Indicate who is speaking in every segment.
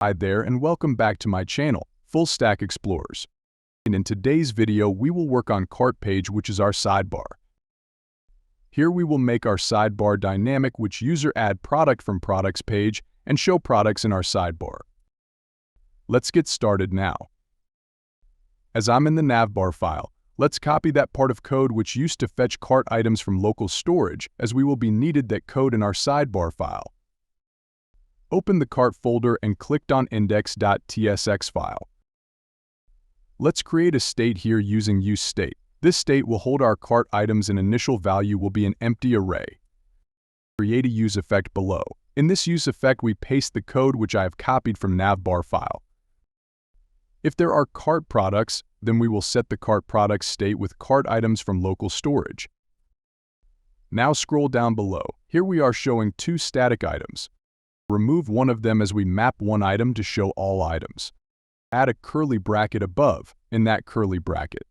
Speaker 1: Hi there and welcome back to my channel, Full Stack Explorers. And in today's video, we will work on cart page, which is our sidebar. Here we will make our sidebar dynamic, which user add product from products page and show products in our sidebar. Let's get started now. As I'm in the navbar file, let's copy that part of code which used to fetch cart items from local storage, as we will be needed that code in our sidebar file. Open the cart folder and click on index.tsx file. Let's create a state here using useState. This state will hold our cart items and initial value will be an empty array. Create a useEffect below. In this useEffect, we paste the code which I have copied from navbar file. If there are cart products, then we will set the cart products state with cart items from local storage. Now scroll down below. Here we are showing two static items. Remove one of them as we map one item to show all items. Add a curly bracket above in that curly bracket.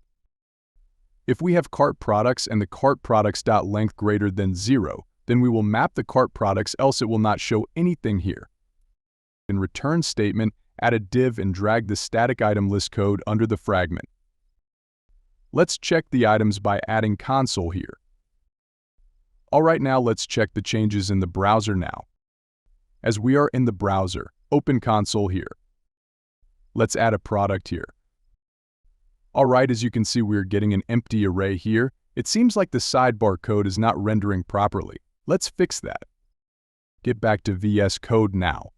Speaker 1: If we have cart products and the cart products.length greater than 0, then we will map the cart products, else it will not show anything here. In return statement, add a div and drag the static item list code under the fragment. Let's check the items by adding console here. Alright, now let's check the changes in the browser now. As we are in the browser, open console here. Let's add a product here. Alright, as you can see, we're getting an empty array here. It seems like the sidebar code is not rendering properly. Let's fix that. Get back to VS Code now.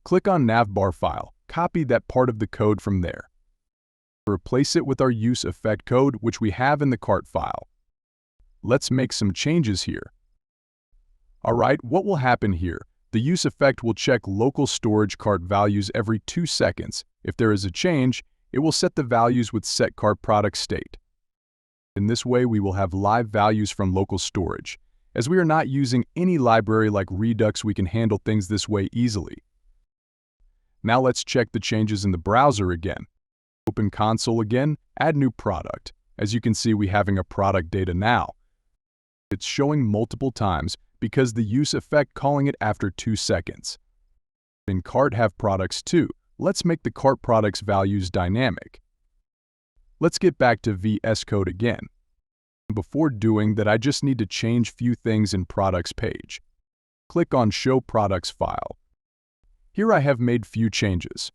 Speaker 1: Click on navbar file, copy that part of the code from there. Replace it with our useEffect code, which we have in the cart file. Let's make some changes here. Alright, what will happen here? The useEffect will check local storage cart values every 2 seconds. If there is a change, it will set the values with set cart product state. In this way, we will have live values from local storage. As we are not using any library like Redux, we can handle things this way easily. Now let's check the changes in the browser again. Open console again, add new product. As you can see, we having a product data now. It's showing multiple times because the useEffect calling it after 2 seconds. In cart have products too. Let's make the cart products values dynamic. Let's get back to VS Code again. Before doing that, I just need to change few things in products page. Click on show products file. Here I have made few changes.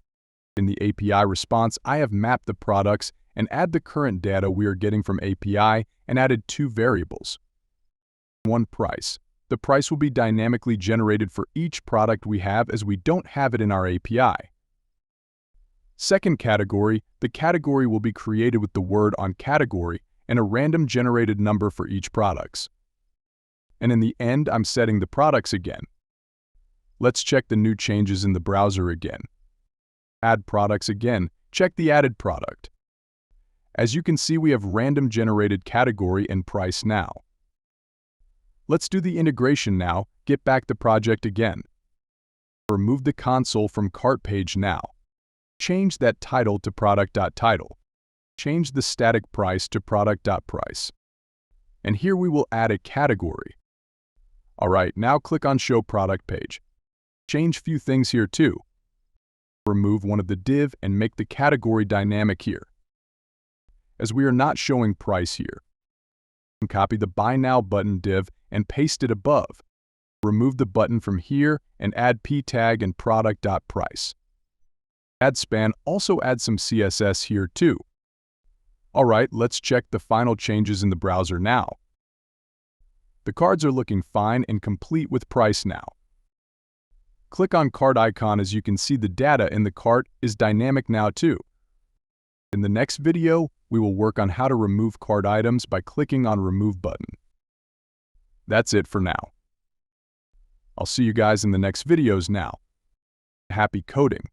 Speaker 1: In the API response, I have mapped the products and add the current data we are getting from API and added 2 variables. One price. The price will be dynamically generated for each product we have, as we don't have it in our API. Second category, the category will be created with the word on category and a random generated number for each products. And in the end, I'm setting the products again. Let's check the new changes in the browser again. Add products again, check the added product. As you can see, we have random generated category and price now. Let's do the integration now. Get back the project again. Remove the console from cart page now. Change that title to product.title. Change the static price to product.price. And here we will add a category. Alright, now click on show product page. Change few things here too. Remove one of the div and make the category dynamic here. As we are not showing price here. Copy the Buy Now button div and paste it above. Remove the button from here and add p tag and product.price. Add span, also add some CSS here too. Alright, let's check the final changes in the browser now. The cards are looking fine and complete with price now. Click on cart icon. As you can see, the data in the cart is dynamic now too. In the next video, we will work on how to remove cart items by clicking on Remove button. That's it for now. I'll see you guys in the next videos now. Happy coding!